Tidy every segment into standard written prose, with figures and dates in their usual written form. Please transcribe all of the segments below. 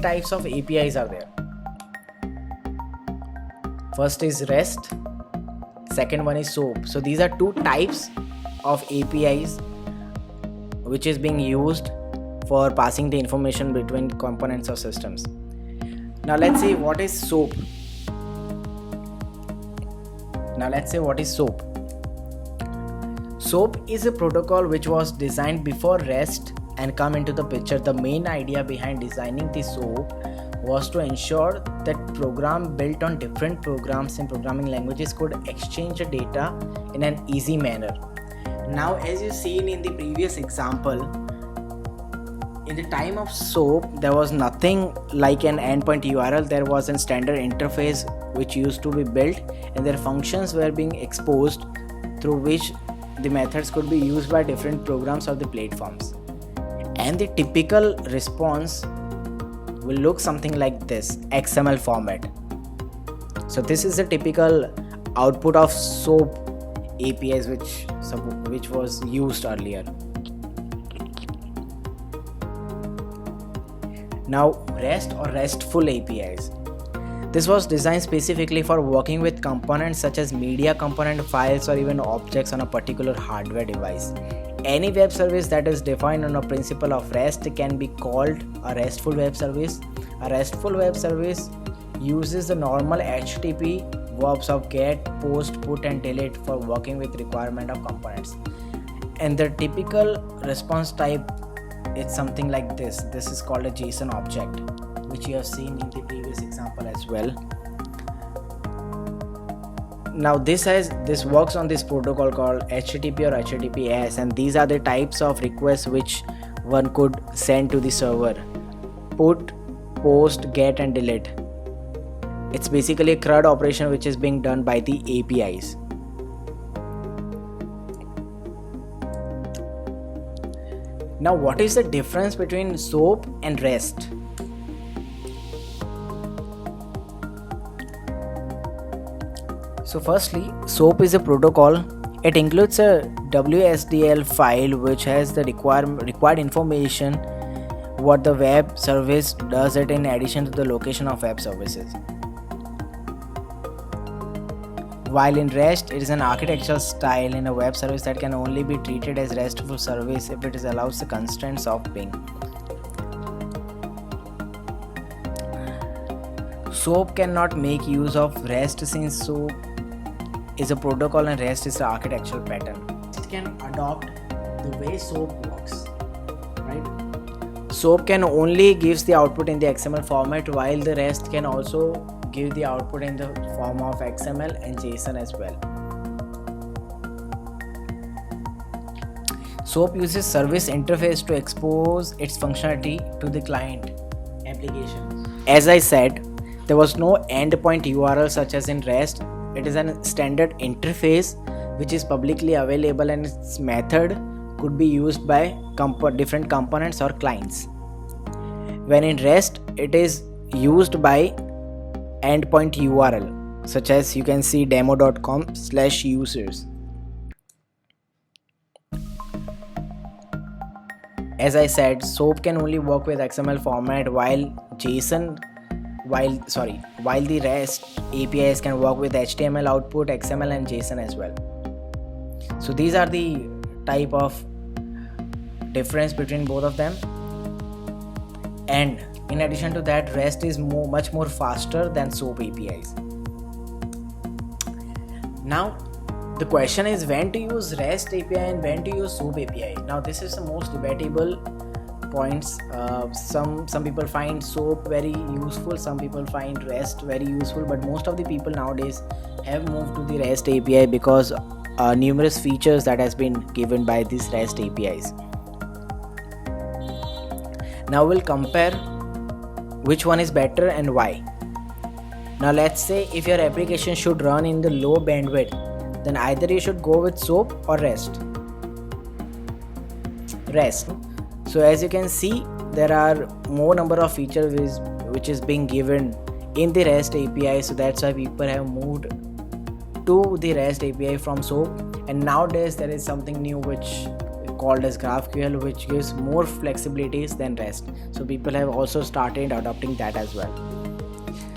types of APIs are there. First is REST, second one is SOAP. So these are two types of APIs which is being used for passing the information between components of systems. Now let's see what is SOAP. SOAP is a protocol which was designed before REST and come into the picture. The main idea behind designing the SOAP was to ensure that program built on different programs and programming languages could exchange the data in an easy manner. Now, as you've seen in the previous example, in the time of SOAP, there was nothing like an endpoint URL. There was a standard interface which used to be built, and their functions were being exposed through which the methods could be used by different programs or the platforms. And the typical response will look something like this, XML format. So this is the typical output of SOAP APIs which was used earlier. Now REST or RESTful APIs. This was designed specifically for working with components such as media component, files, or even objects on a particular hardware device. Any web service that is defined on a principle of REST can be called a RESTful web service. A RESTful web service uses the normal HTTP verbs of get, post, put, and delete for working with requirement of components. And the typical response type is something like this. This is called a JSON object, which you have seen in the previous example as well. Now this works on this protocol called HTTP or HTTPS, and these are the types of requests which one could send to the server: put, post, get, and delete. It's basically a CRUD operation which is being done by the APIs. Now what is the difference between SOAP and REST? So firstly, SOAP is a protocol. It includes a WSDL file which has the required information what the web service does it in addition to the location of web services. While in REST, it is an architectural style in a web service that can only be treated as RESTful service if it allows the constraints of ping. SOAP cannot make use of REST since SOAP is a protocol and REST is the architectural pattern. It can adopt the way SOAP works, right? SOAP can only gives the output in the XML format, while the REST can also give the output in the form of XML and JSON as well. SOAP uses service interface to expose its functionality to the client application. As I said, there was no endpoint URL such as in REST. It is a standard interface which is publicly available, and its method could be used by different components or clients. When in REST, it is used by endpoint URL, such as you can see demo.com/users. As I said, SOAP can only work with XML format, while the REST APIs can work with HTML output, XML, and JSON as well. So these are the type of difference between both of them. And in addition to that, REST is much more faster than SOAP APIs. Now the question is when to use REST API and when to use SOAP API. Now this is the most debatable points. Some people find SOAP very useful, some people find REST very useful, but most of the people nowadays have moved to the REST API because numerous features that has been given by these REST APIs. Now we'll compare which one is better and why. Now let's say if your application should run in the low bandwidth, then either you should go with SOAP or REST. So as you can see, there are more number of features which is being given in the REST API, so that's why people have moved to the REST API from SOAP. And nowadays there is something new which called as GraphQL, which gives more flexibilities than REST. So people have also started adopting that as well.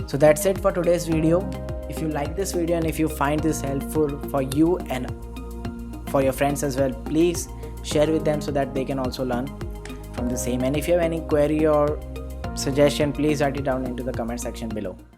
So that's it for today's video. If you like this video and if you find this helpful for you and for your friends as well, please share with them so that they can also learn from the same. And if you have any query or suggestion, please write it down into the comment section below.